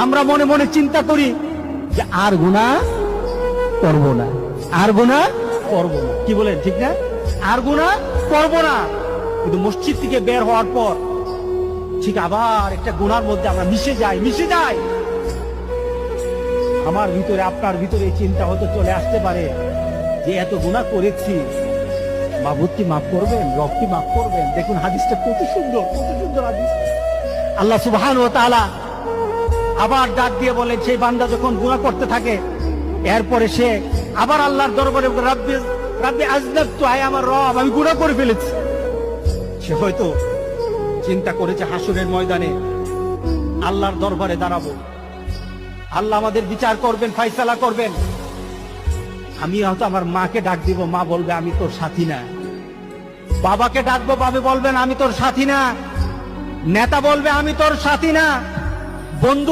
আমরা মনে মনে চিন্তা করি যে আর গুনাহ করব না, আর গুনাহ করব না। কি বলেন, ঠিক না? আর গুনাহ করব না। কিন্তু মসজিদ থেকে বের হওয়ার পর ঠিক আবার একটা গুনার মধ্যে আমরা মিশে যাই। আমার ভিতরে, আপনার ভিতরে এই চিন্তা হয়তো চলে আসতে পারে যে এত গুনাহ করেছি, মাবুদ কি মাফ করবেন, রব কি মাফ করবেন? দেখুন হাদিসটা কত সুন্দর হাদিস। আল্লাহ সুবহানাহু ওয়া তাআলা আবার ডাক দিয়ে বলেন, সেই বান্দা যখন গুনাহ করতে থাকে, এরপরে সে আবার আল্লাহর দরবারে রাব্বি আযনাবতু, আয় আমার রব আমি গুনাহ করে ফেলেছি। সে হয়তো চিন্তা করেছে হাসরের ময়দানে আল্লাহর দরবারে দাঁড়াবো, আল্লাহ আমাদের বিচার করবেন, ফয়সালা করবেন। আমি হয়তো আমার মাকে ডাক দিব, মা বলবে আমি তোর সাথী না। বাবাকে ডাকবো, বাবা বলবেন আমি তোর সাথী না। নেতা বলবে আমি তোর সাথী না। বন্ধু